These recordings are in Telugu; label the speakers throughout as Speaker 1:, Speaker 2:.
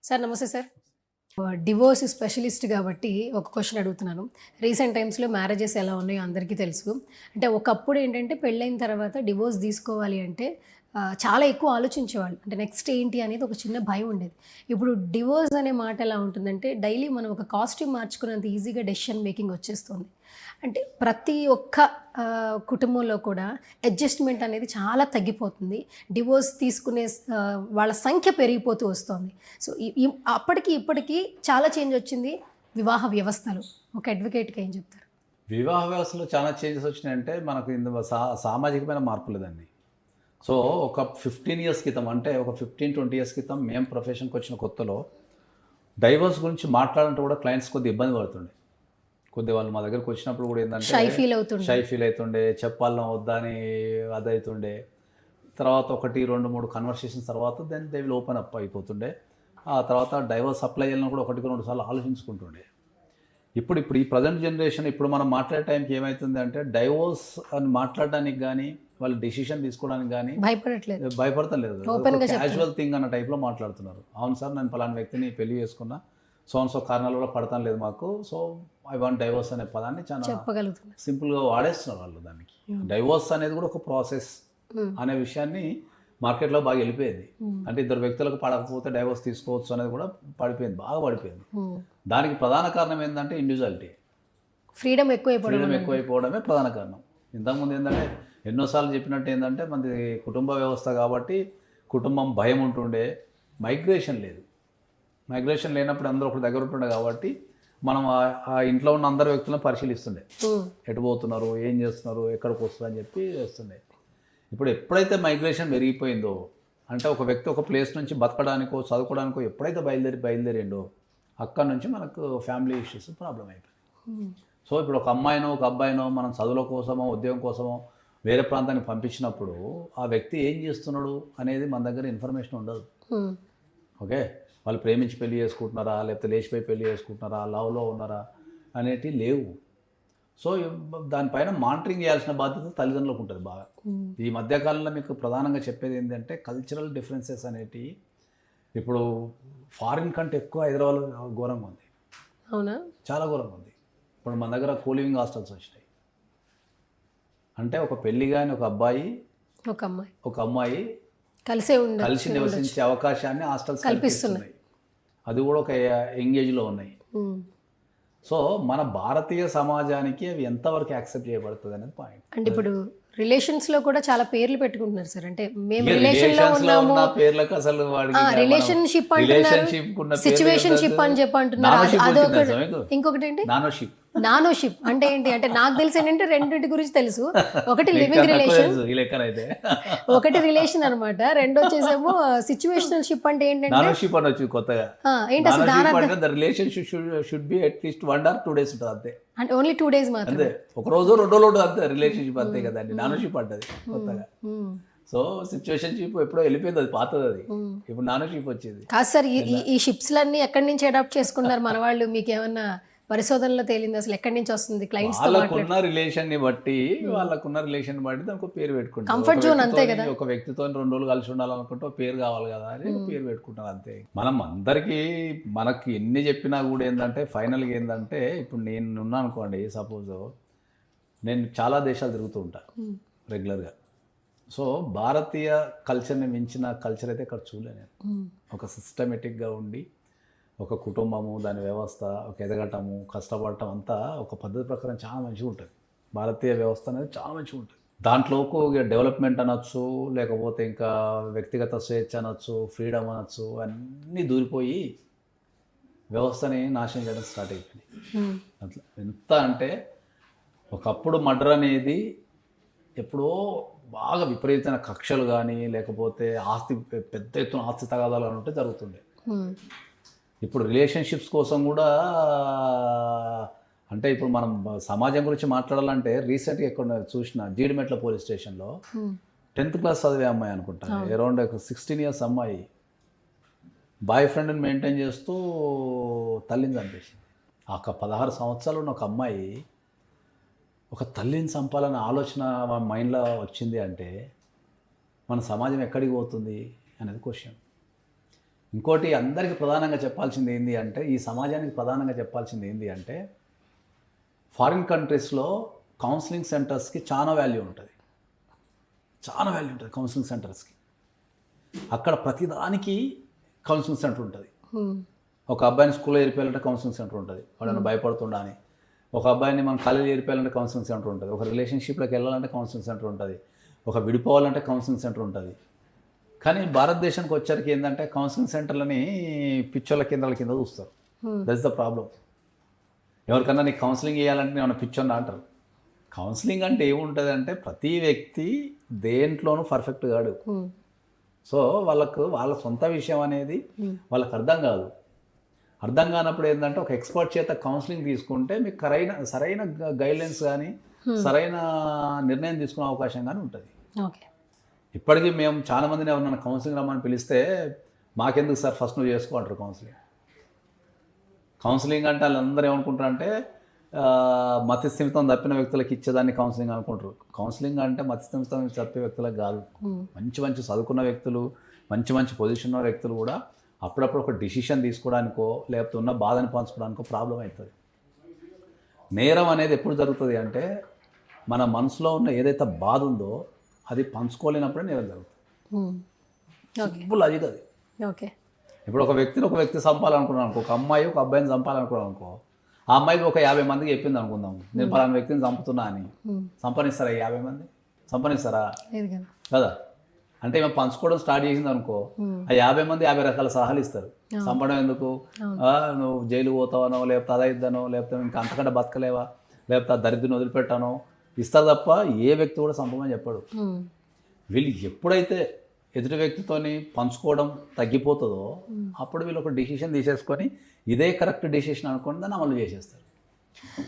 Speaker 1: సార్ నమస్తే సార్. డివోర్స్ స్పెషలిస్ట్ కాబట్టి ఒక క్వశ్చన్ అడుగుతున్నాను. రీసెంట్ టైమ్స్‌లో మ్యారేజెస్ ఎలా ఉన్నాయో అందరికీ తెలుసు. అంటే ఒకప్పుడు ఏంటంటే పెళ్ళైన తర్వాత డివోర్స్ తీసుకోవాలి అంటే చాలా ఎక్కువ ఆలోచించేవాళ్ళు. అంటే నెక్స్ట్ ఏంటి అనేది ఒక చిన్న భయం ఉండేది. ఇప్పుడు డివోర్స్ అనే మాట ఎలా ఉంటుందంటే డైలీ మనం ఒక కాస్ట్యూమ్ మార్చుకున్నంత ఈజీగా డెసిషన్ మేకింగ్ వచ్చేస్తుంది. అంటే ప్రతి ఒక్క కుటుంబంలో కూడా అడ్జస్ట్‌మెంట్ అనేది చాలా తగ్గిపోతుంది. డివోర్స్ తీసుకునే వాళ్ళ సంఖ్య పెరిగిపోతూ వస్తోంది. సో, ఈ ఈ అప్పటికి ఇప్పటికి చాలా చేంజ్ వచ్చింది వివాహ వ్యవస్థలో. ఒక అడ్వకేట్‌గా ఏం చెప్తారు?
Speaker 2: వివాహ వ్యవస్థలో చాలా చేంజెస్ వచ్చినాయంటే మనకు ఇందులో సామాజికమైన మార్పులు దాన్ని. సో ఒక 15 ఇయర్స్ క్రితం అంటే ఒక 15-20 ఇయర్స్ క్రితం మేము ప్రొఫెషన్కి వచ్చిన కొత్తలో డైవర్స్ గురించి మాట్లాడాలంటే కూడా క్లయింట్స్ కొద్దిగా ఇబ్బంది పడుతుండే. కొద్దిగా వాళ్ళు మా దగ్గరకు వచ్చినప్పుడు కూడా ఏంటంటే
Speaker 1: షై ఫీల్
Speaker 2: అవుతుండే, చెప్పాలన్నా వద్దా అని అదవుతుండే. తర్వాత 1, 2, 3 కన్వర్సేషన్స్ తర్వాత then they will open up అయిపోతుండే. ఆ తర్వాత డైవర్స్ అప్లై చేయాలని కూడా 1-2 సార్లు ఆలోచించుకుంటుండే. ఇప్పుడు ఈ ప్రజెంట్ జనరేషన్ ఇప్పుడు మనం మాట్లాడే టైంకి ఏమవుతుంది అంటే డైవోర్స్ అని మాట్లాడడానికి కానీ వాళ్ళు డెసిషన్ తీసుకోవడానికి కానీ భయపడతలేదు. క్యాజువల్ థింగ్ అన్న టైప్లో మాట్లాడుతున్నారు. అవును సార్, నేను పలానా వ్యక్తిని పెళ్లి చేసుకున్నా, సో కారణాల వల్ల పడతాను లేదు మాకు, సో ఐ వాంట్ డైవోర్స్ అనే పదాన్ని చాలా సింపుల్గా వాడేస్తున్నారు వాళ్ళు. దానికి డైవోర్స్ అనేది కూడా ఒక ప్రాసెస్ అనే విషయాన్ని మార్కెట్లో బాగా వెళ్ళిపోయింది. అంటే ఇద్దరు వ్యక్తులకు పడకపోతే డైవోర్స్ తీసుకోవచ్చు అనేది కూడా బాగా పడిపోయింది. దానికి ప్రధాన కారణం ఏంటంటే ఇండివిజువాలిటీ, ఫ్రీడమ్ ఎక్కువైపోవడమే ప్రధాన కారణం. ఇంతకుముందు ఏంటంటే ఎన్నోసార్లు చెప్పినట్టు ఏంటంటే మనది కుటుంబ వ్యవస్థ కాబట్టి కుటుంబం భయం ఉంటుండే, మైగ్రేషన్ లేదు. మైగ్రేషన్ లేనప్పుడు అందరూ ఒకటి దగ్గర ఉంటుండే కాబట్టి మనం ఆ ఇంట్లో ఉన్న అందరు వ్యక్తులను పరిశీలిస్తుండే, ఎటు పోతున్నారు, ఏం చేస్తున్నారు, ఎక్కడికి వస్తారు అని చెప్పి చేస్తుండే. ఇప్పుడు ఎప్పుడైతే మైగ్రేషన్ పెరిగిపోయిందో అంటే ఒక వ్యక్తి ఒక ప్లేస్ నుంచి బతకడానికో చదువుకోవడానికో ఎప్పుడైతే బయలుదేరిండో అక్కడ నుంచి మనకు ఫ్యామిలీ ఇష్యూస్ ప్రాబ్లం అయిపోయింది. సో ఇప్పుడు ఒక అమ్మాయినో ఒక అబ్బాయినో మనం చదువుల కోసమో ఉద్యోగం కోసమో వేరే ప్రాంతానికి పంపించినప్పుడు ఆ వ్యక్తి ఏం చేస్తున్నాడు అనేది మన దగ్గర ఇన్ఫర్మేషన్ ఉండదు. ఓకే, వాళ్ళు ప్రేమించి పెళ్లి చేసుకుంటున్నారా, లేకపోతే లేచిపోయి పెళ్లి చేసుకుంటున్నారా, లవ్లో ఉన్నారా అనేటివి లేవు. సో దానిపైన మానిటరింగ్ చేయాల్సిన బాధ్యత తల్లిదండ్రులకు ఉంటుంది బాగా. ఈ మధ్యకాలంలో మీకు ప్రధానంగా చెప్పేది ఏంటంటే కల్చరల్ డిఫరెన్సెస్ అనేటివి ఇప్పుడు ఫారిన్ కంటే ఎక్కువ హైదరాబాద్లో ఘోరంగా ఉంది.
Speaker 1: అవునా?
Speaker 2: చాలా ఘోరంగా ఉంది. ఇప్పుడు మన దగ్గర కోలివింగ్ హాస్టల్స్ వచ్చినాయి. అంటే ఒక పెళ్లి కానీ ఒక అబ్బాయి ఒక అమ్మాయి కలిసి నివసించే అవకాశాన్ని హాస్టల్స్ కల్పిస్తున్నాయి. అది కూడా ఒక ఎంగేజ్లో ఉన్నాయి. సో మన భారతీయ సమాజానికి అవి ఎంతవరకు యాక్సెప్ట్ చేయబడుతుంది అనేది పాయింట్.
Speaker 1: అంటే ఇప్పుడు రిలేషన్స్ లో కూడా చాలా పేర్లు పెట్టుకుంటున్నారు సార్. అంటే మేము రిలేషన్ లో ఉన్నాము,
Speaker 2: పేర్లకు అసలు
Speaker 1: రిలేషన్షిప్ అంటున్నారు, సిచ్యువేషన్షిప్ అని చెప్పి అంటున్నారు. అదొకటి. ఇంకొకటి ఏంటి నానోషిప్ అంటే ఏంటి అంటే నాకు తెలిసి ఏంటంటే రెండింటి గురించి తెలుసు. ఒకటి లివింగ్ రిలేషన్, ఒకటి రిలేషన్ అనమాట. రెండు వచ్చేసేమో సిచ్యువేషనల్ షిప్ అంటే ఏంటంటే
Speaker 2: నానోషిప్ అని వచ్చింది కొత్తగా.
Speaker 1: ఏంటి అసలు
Speaker 2: the relationship should be at least 1 or 2 days ఉంటుంది అంతే.
Speaker 1: అంటే ఓన్లీ 2 days మాత్రమే,
Speaker 2: అంతే. ఒక రోజు 2 రోజులు అంతే రిలేషన్షిప్ అంతే కదండి. నానోషిప్ అంటది కొత్తగా. సో సిచ్యువేషన్షిప్ ఎప్పుడో వెళ్ళిపోయింది, అది పాతది. అది ఇప్పుడు నానోషిప్ వచ్చింది.
Speaker 1: కాదు సార్, ఈ షిప్స్ లన్నీ ఎక్కడి నుంచి అడాప్ట్ చేసుకున్నారు మన వాళ్ళు? మీకు ఏమన్నా పరిశోధనలో తేలింది అసలు ఎక్కడి నుంచి వస్తుంది? క్లయింట్స్
Speaker 2: వాళ్ళకున్న రిలేషన్ ని బట్టి దానికి పేరు పెట్టుకుంటారు.
Speaker 1: కంఫర్ట్ జోన్ అంతే కదా.
Speaker 2: ఒక వ్యక్తితో 2 రోజులు కలిసి ఉండాలనుకుంటే పేరు కావాలి కదా అని పేరు పెట్టుకుంటారు అంతే. మనం అందరికీ మనకి ఎన్ని చెప్పినా కూడా ఏంటంటే ఫైనల్గా ఏంటంటే ఇప్పుడు నేను ఉన్నా అనుకోండి, సపోజ్ నేను చాలా దేశాలు తిరుగుతూ ఉంటాను రెగ్యులర్గా. సో భారతీయ కల్చర్ని మించిన కల్చర్ అయితే ఇక్కడ చూడలే నేను. ఒక సిస్టమేటిక్గా ఉండి ఒక కుటుంబము, దాని వ్యవస్థ, ఒక ఎదగటము, కష్టపడటం అంతా ఒక పద్ధతి ప్రకారం చాలా మంచిగా ఉంటుంది. భారతీయ వ్యవస్థ అనేది చాలా మంచిగా ఉంటుంది. దాంట్లోకి డెవలప్మెంట్ అనొచ్చు, లేకపోతే ఇంకా వ్యక్తిగత స్వేచ్ఛ అనొచ్చు, ఫ్రీడమ్ అనొచ్చు, అన్నీ దూరిపోయి వ్యవస్థని నాశనం చేయడం స్టార్ట్ అయిపోయింది. అట్లా ఎంత అంటే ఒకప్పుడు మర్డర్ అనేది ఎప్పుడో బాగా విపరీతమైన కక్షలు కానీ లేకపోతే ఆస్తి పెద్ద ఎత్తున ఆస్తి తగాదాలు అని ఉంటే జరుగుతుండే. ఇప్పుడు రిలేషన్షిప్స్ కోసం కూడా అంటే ఇప్పుడు మనం సమాజం గురించి మాట్లాడాలంటే రీసెంట్గా ఎక్కడ చూసిన జీడిమెట్ల పోలీస్ స్టేషన్లో 10th class చదివే అమ్మాయి అనుకుంటా, అరౌండ్ 16 years అమ్మాయి బాయ్ ఫ్రెండ్ని మెయింటైన్ చేస్తూ తల్లిని చంపేసింది. ఆ 16 సంవత్సరాలు ఉన్న ఒక అమ్మాయి ఒక తల్లిని చంపాలన్న ఆలోచన మైండ్లో వచ్చింది అంటే మన సమాజం ఎక్కడికి పోతుంది అనేది క్వశ్చన్. ఇంకోటి అందరికీ ప్రధానంగా చెప్పాల్సింది ఏంటి అంటే, ఈ సమాజానికి ప్రధానంగా చెప్పాల్సింది ఏంటి అంటే, ఫారిన్ కంట్రీస్లో కౌన్సిలింగ్ సెంటర్స్కి చాలా వాల్యూ ఉంటుంది. చాలా వాల్యూ ఉంటుంది కౌన్సిలింగ్ సెంటర్స్కి. అక్కడ ప్రతిదానికి కౌన్సిలింగ్ సెంటర్ ఉంటుంది. ఒక అబ్బాయిని స్కూల్లో చేరిపోయాలంటే కౌన్సిలింగ్ సెంటర్ ఉంటుంది, వాడని భయపడుతుండా అని. ఒక అబ్బాయిని మనం కాలేజీ చేరిపోయాలంటే కౌన్సిలింగ్ సెంటర్ ఉంటుంది. ఒక రిలేషన్షిప్లోకి వెళ్ళాలంటే కౌన్సిలింగ్ సెంటర్ ఉంటుంది. ఒక విడిపోవాలంటే కౌన్సిలింగ్ సెంటర్ ఉంటుంది. కానీ భారతదేశానికి వచ్చరికి ఏంటంటే కౌన్సిలింగ్ సెంటర్లని పిచ్చోళ్ళ కేంద్రాల కింద చూస్తారు. That's the problem. ఎవరికన్నా నీకు కౌన్సిలింగ్ చేయాలంటే నేను పిచ్చోన్నా అంటారు. కౌన్సిలింగ్ అంటే ఏముంటుంది అంటే, ప్రతి వ్యక్తి దేంట్లోనూ పర్ఫెక్ట్ కాడు. సో వాళ్ళ సొంత విషయం అనేది వాళ్ళకి అర్థం కాదు. అర్థం కానప్పుడు ఏంటంటే ఒక ఎక్స్పర్ట్ చేత కౌన్సిలింగ్ తీసుకుంటే మీకు సరైన గైడ్లైన్స్ కానీ సరైన నిర్ణయం తీసుకునే అవకాశం కానీ ఉంటుంది.
Speaker 1: ఓకే.
Speaker 2: ఇప్పటికీ మేము చాలామందిని ఎవరన్నా కౌన్సిలింగ్ రమ్మని పిలిస్తే, మాకెందుకు సార్ ఫస్ట్ నువ్వు చేసుకో అంటారు. కౌన్సిలింగ్ అంటే వాళ్ళందరూ ఏమనుకుంటారంటే మతిస్థిమితం తప్పిన వ్యక్తులకు ఇచ్చేదాన్ని కౌన్సిలింగ్ అనుకుంటారు. కౌన్సిలింగ్ అంటే మతిస్థిమితం తప్పే వ్యక్తులకు కాదు. మంచి మంచి చదువుకున్న వ్యక్తులు, మంచి మంచి పొజిషన్ ఉన్న వ్యక్తులు కూడా అప్పుడప్పుడు ఒక డిసిషన్ తీసుకోవడానికో లేకపోతే ఉన్న బాధని పంచుకోవడానికో ప్రాబ్లం అవుతుంది. నేరం అనేది ఎప్పుడు జరుగుతుంది అంటే, మన మనసులో ఉన్న ఏదైతే బాధ ఉందో అది పంచుకోలేనప్పుడే నేరం జరుగుతుంది. సింపుల్ అది.
Speaker 1: ఓకే.
Speaker 2: ఇప్పుడు ఒక వ్యక్తి చంపాలనుకున్నాను అనుకో, ఒక అమ్మాయి ఒక అబ్బాయిని చంపాలనుకున్నాను అనుకో, ఆ అమ్మాయికి ఒక 50 మందికి చెప్పింది అనుకుందాం, నేను పలానా వ్యక్తిని చంపుతున్నా అని. సంపనిస్తారా 50 మంది? సంపనిస్తారా? కదా. అంటే మేము పంచుకోవడం స్టార్ట్ చేసింది అనుకో, ఆ 50 మంది 50 రకాల సలహాలు ఇస్తారు. చంపడం ఎందుకు, నువ్వు జైలు పోతావనో, లేకపోతే అదా ఇద్దనో, లేకపోతే ఇంకా అంతకంటే బతకలేవా, లేకపోతే ఆ దరిద్రం వదిలిపెట్టానో ఇస్తారు తప్ప ఏ వ్యక్తి కూడా చంపమని చెప్పాడు. వీళ్ళు ఎప్పుడైతే ఎదుటి వ్యక్తితోని పంచుకోవడం తగ్గిపోతుందో అప్పుడు వీళ్ళు ఒక డిసిషన్ తీసేసుకొని ఇదే కరెక్ట్ డిసిషన్ అనుకోని దాన్ని అమలు చేసేస్తారు.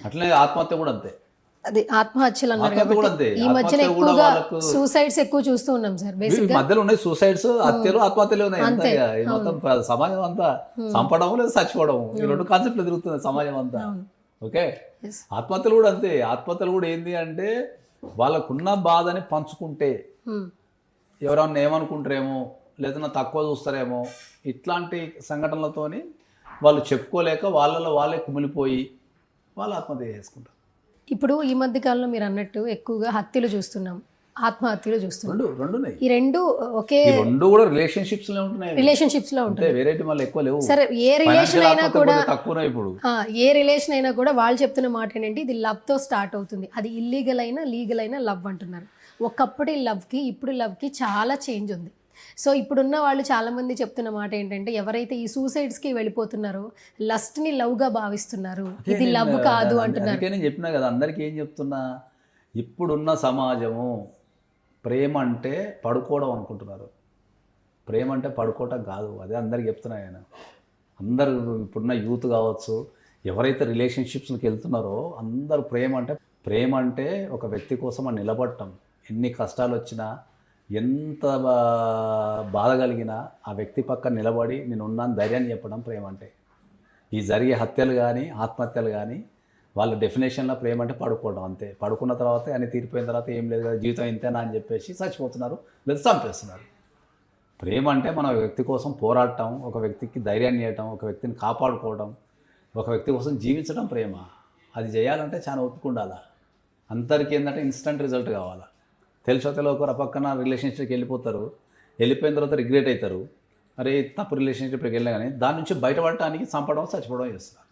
Speaker 2: అట్లనే ఆత్మహత్య కూడా అంతే.
Speaker 1: అది ఆత్మహత్యలు అన్నారు కాబట్టి ఈ మధ్యన ఎక్కువగా సూసైడ్స్ ఎక్కువ చూస్తూ ఉన్నాం సార్. బేసిక్గా
Speaker 2: మధ్యలో ఉన్నాయి సూసైడ్స్, హత్యలు, ఆత్మహత్యలు ఉన్నాయి. మొత్తం సమాజం అంతా చంపడం లేదా చచ్చిపోవడం, ఈ రెండు కాన్సెప్ట్లు తిరుగుతుంది సమాజం అంతా. ఓకే. ఆత్మహత్యలు కూడా అంతే. ఆత్మహత్యలు కూడా ఏంది అంటే, వాళ్ళకున్న బాధని పంచుకుంటే ఎవరన్నా ఏమనుకుంటారేమో, లేదా తక్కువ చూస్తారేమో, ఇట్లాంటి సంఘటనలతోని వాళ్ళు చెప్పుకోలేక వాళ్ళలో వాళ్ళే కుమిలిపోయి వాళ్ళు ఆత్మహత్య చేసుకుంటారు.
Speaker 1: ఇప్పుడు ఈ మధ్య కాలంలో మీరు అన్నట్టు ఎక్కువగా హత్యలు చూస్తున్నాం, ఆత్మహత్యలు చూస్తున్నాం.
Speaker 2: రెండు
Speaker 1: ఈ రెండు ఒకే
Speaker 2: రెండు కూడా రిలేషన్షిప్స్ లో ఉంటాయి. వెరైటీ మళ్ళీ ఎక్కువ లేవు.
Speaker 1: సరే, ఏ రిలేషన్ అయినా కూడా
Speaker 2: తక్కువ ఇప్పుడు.
Speaker 1: ఏ రిలేషన్ అయినా కూడా వాళ్ళు చెప్తున్న మాట ఏంటంటే, ఇది లవ్ తో స్టార్ట్ అవుతుంది. అది ఇల్లీగల్ అయినా లీగల్ అయినా లవ్ అంటున్నారు. ఒకప్పటి లవ్కి ఇప్పుడు లవ్కి చాలా చేంజ్ ఉంది. సో ఇప్పుడున్న వాళ్ళు చాలామంది చెప్తున్న మాట ఏంటంటే, ఎవరైతే ఈ సూసైడ్స్కి వెళ్ళిపోతున్నారో లస్ట్ని లవ్గా భావిస్తున్నారు, ఇది లవ్ కాదు అంటున్నారు.
Speaker 2: నేను చెప్పినా కదా అందరికీ ఏం చెప్తున్నా, ఇప్పుడున్న సమాజము ప్రేమ అంటే పడుకోవడం అనుకుంటున్నారు. ప్రేమ అంటే పడుకోవటం కాదు. అదే అందరికి చెప్తున్నా నేను. అందరూ ఇప్పుడున్న యూత్ కావచ్చు, ఎవరైతే రిలేషన్షిప్స్కి వెళ్తున్నారో అందరూ ప్రేమ అంటే ఒక వ్యక్తి కోసం నిలబడటం. ఎన్ని కష్టాలు వచ్చినా, ఎంత బాధ కలిగినా ఆ వ్యక్తి పక్కన నిలబడి నేను ఉన్నాను ధైర్యాన్ని చెప్పడం ప్రేమ అంటే. ఈ జరిగే హత్యలు కానీ ఆత్మహత్యలు కానీ వాళ్ళ డెఫినేషన్లో ప్రేమ అంటే పడుకోవడం అంతే. పడుకున్న తర్వాత అన్ని తీరిపోయిన తర్వాత ఏం లేదు కదా, జీవితం ఇంతేనా అని చెప్పేసి చచ్చిపోతున్నారు లేదా చంపేస్తున్నారు. ప్రేమ అంటే మన వ్యక్తి కోసం పోరాడటం, ఒక వ్యక్తికి ధైర్యాన్ని ఇవ్వటం, ఒక వ్యక్తిని కాపాడుకోవడం, ఒక వ్యక్తి కోసం జీవించడం ప్రేమ. అది చేయాలంటే చాలా ఓపిక ఉండాలి. అందరికీ ఏంటంటే ఇన్స్టంట్ రిజల్ట్ కావాలా. తెలుసో ఒకరు పక్కన రిలేషన్షిప్కి వెళ్ళిపోతారు, వెళ్ళిపోయిన తర్వాత రిగ్రెట్ అవుతారు, అరే తప్పు రిలేషన్షిప్కి వెళ్ళినా కానీ దాని నుంచి బయటపడటానికి చంపడం చచ్చిపోవడం చేస్తారు.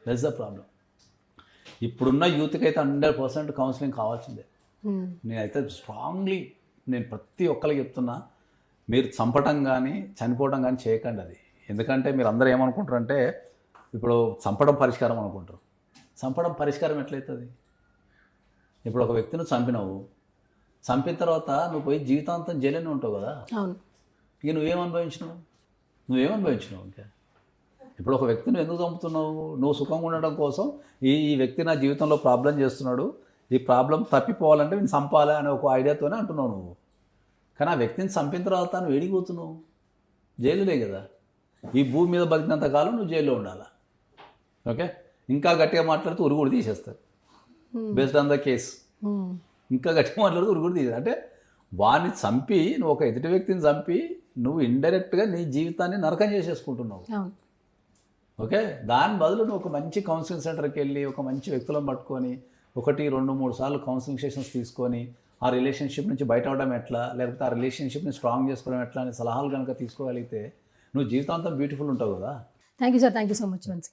Speaker 2: That's the problem. ఇప్పుడున్న యూత్కి అయితే 100% కౌన్సిలింగ్ కావాల్సిందే. నేనైతే స్ట్రాంగ్లీ ప్రతి ఒక్కరికి చెప్తున్నా, మీరు చంపటం కానీ చనిపోవడం కానీ చేయకండి అది. ఎందుకంటే మీరు అందరూ ఏమనుకుంటారంటే, ఇప్పుడు చంపడం పరిష్కారం అనుకుంటారు. చంపడం పరిష్కారం ఎట్లయితుంది? ఇప్పుడు ఒక వ్యక్తిని చంపినావు, చంపిన తర్వాత నువ్వు పోయి జీవితాంతం జైలునే ఉంటావు కదా. ఇక నువ్వేమనుభవించినావు ఇంకా. ఇప్పుడు ఒక వ్యక్తిని ఎందుకు చంపుతున్నావు? నువ్వు సుఖంగా ఉండడం కోసం. ఈ వ్యక్తి నా జీవితంలో ప్రాబ్లం చేస్తున్నాడు, ఈ ప్రాబ్లం తప్పిపోవాలంటే నేను చంపాలి అనే ఒక ఐడియాతోనే అంటున్నావు నువ్వు. కానీ ఆ వ్యక్తిని చంపిన తర్వాత నువ్వు ఎడిగిపోతున్నావు, జైలులే కదా. ఈ భూమి మీద బతికినంత కాలం నువ్వు జైల్లో ఉండాలి. ఓకే. ఇంకా గట్టిగా మాట్లాడితే ఉరి కూడా తీసేస్తారు బేస్డ్ ఆన్ ద కేస్. ఇంకా గట్టిగా మాట్లాడితే ఉరి కూడా తీసేస్తారు. అంటే వాడిని చంపి, నువ్వు ఒక ఎదుటి వ్యక్తిని చంపి నువ్వు ఇండైరెక్ట్గా నీ జీవితాన్ని నరకం చేసేసుకుంటున్నావు.
Speaker 1: అవును.
Speaker 2: ఓకే, దాని బదులు నువ్వు ఒక మంచి కౌన్సిలింగ్ సెంటర్కి వెళ్ళి ఒక మంచి వ్యక్తులను పట్టుకొని 1, 2, 3 సార్లు కౌన్సిలింగ్ సెషన్స్ తీసుకొని ఆ రిలేషన్షిప్ నుంచి బయట అవడం ఎట్లా, లేకపోతే ఆ రిలేషన్షిప్ని స్ట్రాంగ్ చేసుకోవడం ఎట్లా అనే సలహాలు కనుక తీసుకోగలిగితే నువ్వు జీవితాంతం బ్యూటిఫుల్ ఉంటావు కదా.
Speaker 1: Thank you sir, thank you so much once.